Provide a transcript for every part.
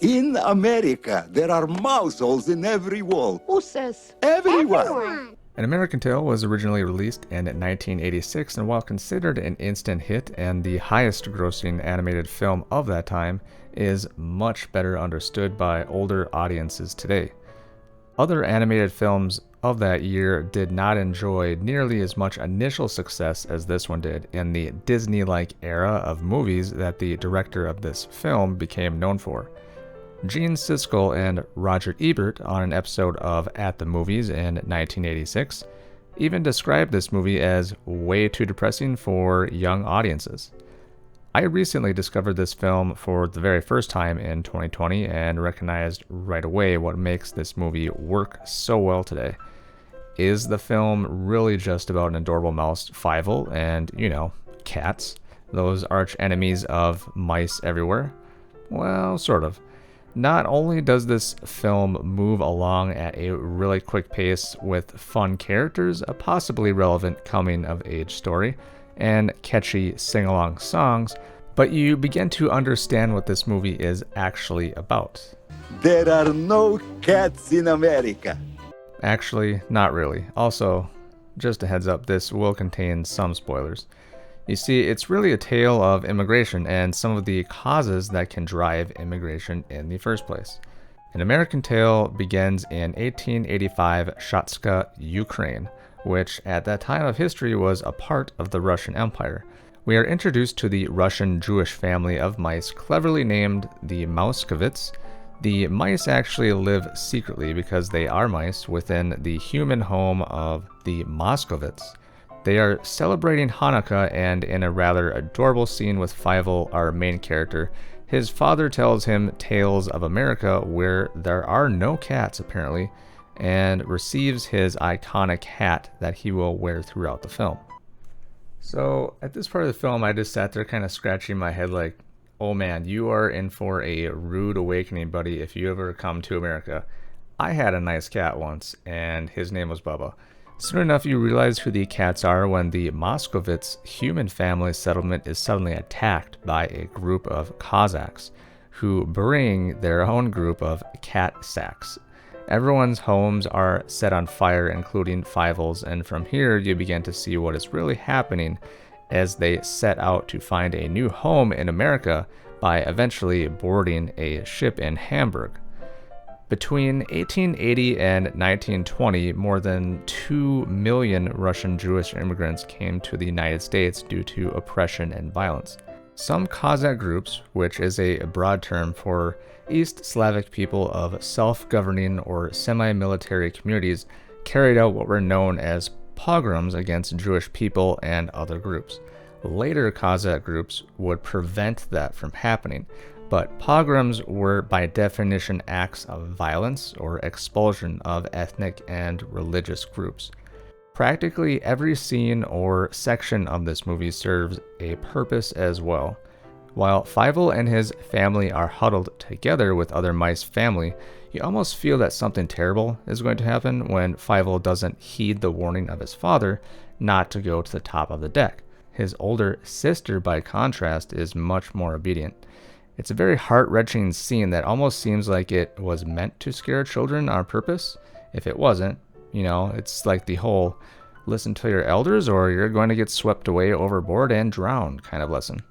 In America, there are mouse holes in every wall. Who says? Everyone. An American Tail was originally released in 1986, and while considered an instant hit and the highest grossing animated film of that time, is much better understood by older audiences today. Other animated films of that year did not enjoy nearly as much initial success as this one did in the Disney-like era of movies that the director of this film became known for. Gene Siskel and Roger Ebert, on an episode of At the Movies in 1986, even described this movie as way too depressing for young audiences. I recently discovered this film for the very first time in 2020 and recognized right away what makes this movie work so well today. Is the film really just about an adorable mouse, Fievel, and, cats, those arch enemies of mice everywhere? Well, sort of. Not only does this film move along at a really quick pace with fun characters, a possibly relevant coming-of-age story, and catchy sing-along songs, but you begin to understand what this movie is actually about. There are no cats in America. Actually, not really. Also, just a heads up, this will contain some spoilers. You see, it's really a tale of immigration and some of the causes that can drive immigration in the first place. An American Tail begins in 1885 Shatska, Ukraine, which at that time of history was a part of the Russian Empire. We are introduced to the Russian Jewish family of mice cleverly named the Mouskovits. The mice actually live secretly because they are mice within the human home of the Moskovits. They are celebrating Hanukkah, and in a rather adorable scene with Fievel, our main character, his father tells him tales of America where there are no cats apparently, and receives his iconic hat that he will wear throughout the film. So at this part of the film, I just sat there kind of scratching my head like, oh man, you are in for a rude awakening, buddy, if you ever come to America. I had a nice cat once, and his name was Bubba. Soon enough, you realize who the cats are when the Moskovits human family settlement is suddenly attacked by a group of Cossacks, who bring their own group of cat sacks. Everyone's homes are set on fire, including Fievel's, and from here you begin to see what is really happening as they set out to find a new home in America by eventually boarding a ship in Hamburg. Between 1880 and 1920, more than 2 million Russian Jewish immigrants came to the United States due to oppression and violence. Some Cossack groups, which is a broad term for East Slavic people of self-governing or semi-military communities, carried out what were known as pogroms against Jewish people and other groups. Later Cossack groups would prevent that from happening, but pogroms were by definition acts of violence or expulsion of ethnic and religious groups. Practically every scene or section of this movie serves a purpose as well. While Fievel and his family are huddled together with other mice family, you almost feel that something terrible is going to happen when Fievel doesn't heed the warning of his father not to go to the top of the deck. His older sister, by contrast, is much more obedient. It's a very heart-wrenching scene that almost seems like it was meant to scare children on purpose. If it wasn't, it's like the whole listen to your elders or you're going to get swept away overboard and drowned kind of lesson.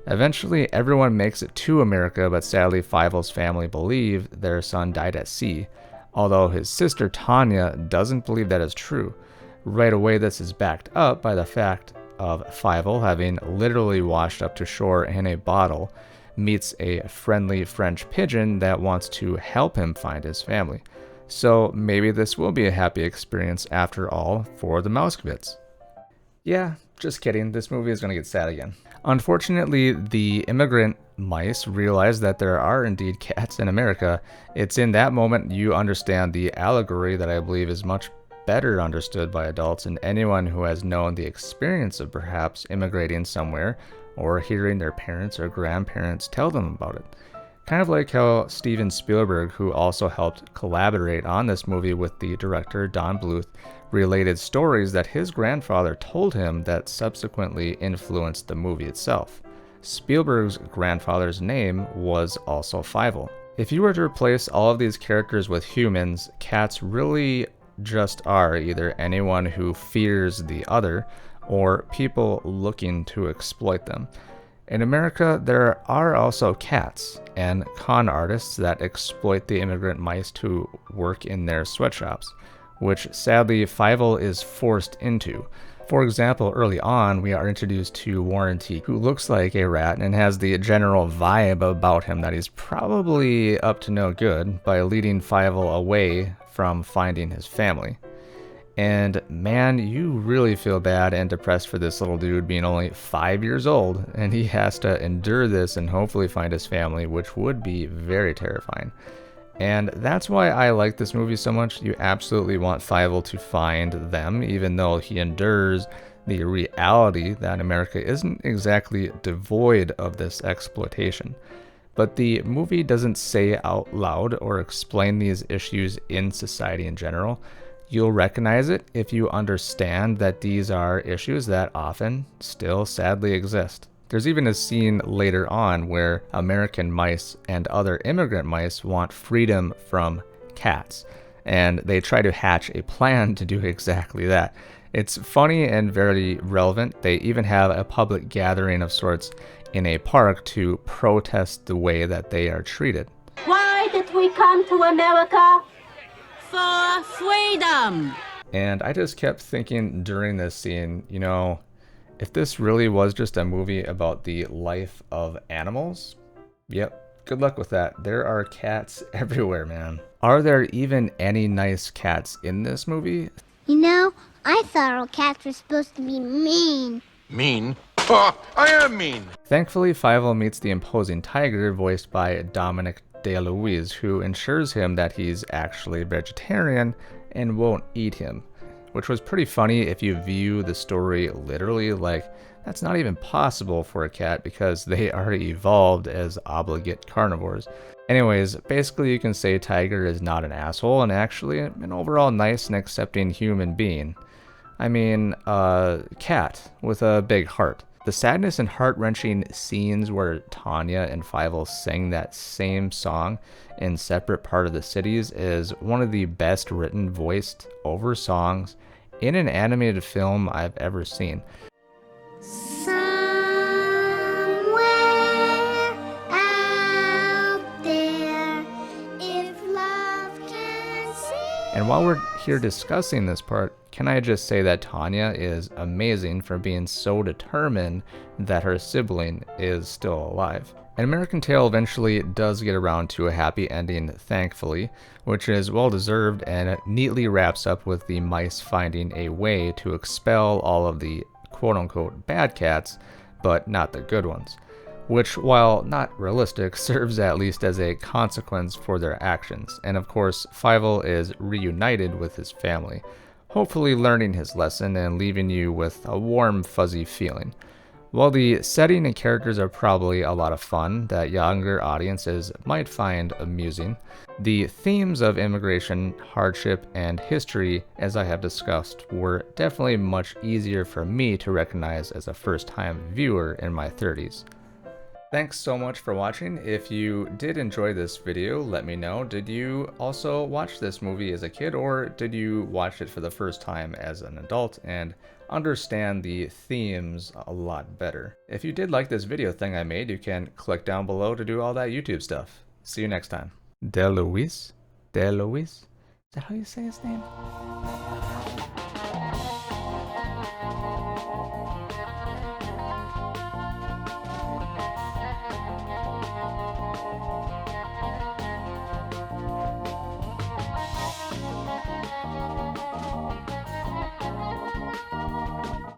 Eventually, everyone makes it to America, but sadly, Fievel's family believe their son died at sea, although his sister Tanya doesn't believe that is true. Right away, this is backed up by the fact of Fievel having literally washed up to shore in a bottle, meets a friendly French pigeon that wants to help him find his family. So maybe this will be a happy experience after all for the Mouskovits. Yeah, just kidding, this movie is going to get sad again. Unfortunately, the immigrant mice realize that there are indeed cats in America. It's in that moment you understand the allegory that I believe is much better understood by adults and anyone who has known the experience of perhaps immigrating somewhere or hearing their parents or grandparents tell them about it. Kind of like how Steven Spielberg, who also helped collaborate on this movie with the director Don Bluth, related stories that his grandfather told him that subsequently influenced the movie itself. Spielberg's grandfather's name was also Fievel. If you were to replace all of these characters with humans, cats really just are either anyone who fears the other or people looking to exploit them. In America, there are also cats and con artists that exploit the immigrant mice to work in their sweatshops, which sadly Fievel is forced into. For example, early on, we are introduced to Warren T, who looks like a rat and has the general vibe about him that he's probably up to no good by leading Fievel away from finding his family. And man, you really feel bad and depressed for this little dude being only 5 years old, and he has to endure this and hopefully find his family, which would be very terrifying. And that's why I like this movie so much. You absolutely want Fievel to find them, even though he endures the reality that America isn't exactly devoid of this exploitation. But the movie doesn't say out loud or explain these issues in society in general. You'll recognize it if you understand that these are issues that often still sadly exist. There's even a scene later on where American mice and other immigrant mice want freedom from cats, and they try to hatch a plan to do exactly that. It's funny and very relevant. They even have a public gathering of sorts in a park to protest the way that they are treated. Why did we come to America? For freedom. And I just kept thinking during this scene, you know, if this really was just a movie about the life of animals, yep, good luck with that. There are cats everywhere, man. Are there even any nice cats in this movie? You know, I thought all cats were supposed to be mean. Mean? Ha! I am mean! Thankfully, Fievel meets the imposing tiger voiced by Dominic DeLuise, who ensures him that he's actually vegetarian and won't eat him. Which was pretty funny if you view the story literally, like that's not even possible for a cat because they are evolved as obligate carnivores. Anyways, basically you can say Tiger is not an asshole and actually an overall nice and accepting human being. I mean, a cat with a big heart. The sadness and heart-wrenching scenes where Tanya and Fievel sing that same song in separate part of the cities is one of the best written voiced over songs in an animated film I've ever seen. Somewhere out there, if love can see. And while we're here discussing this part, can I just say that Tanya is amazing for being so determined that her sibling is still alive. An American Tail eventually does get around to a happy ending, thankfully, which is well deserved and it neatly wraps up with the mice finding a way to expel all of the quote-unquote bad cats, but not the good ones. Which, while not realistic, serves at least as a consequence for their actions. And of course, Fievel is reunited with his family, hopefully learning his lesson and leaving you with a warm, fuzzy feeling. While the setting and characters are probably a lot of fun that younger audiences might find amusing, the themes of immigration, hardship, and history, as I have discussed, were definitely much easier for me to recognize as a first-time viewer in my 30s. Thanks so much for watching. If you did enjoy this video, let me know. Did you also watch this movie as a kid, or did you watch it for the first time as an adult and understand the themes a lot better? If you did like this video thing I made, you can click down below to do all that YouTube stuff. See you next time. DeLuise? DeLuise? Is that how you say his name?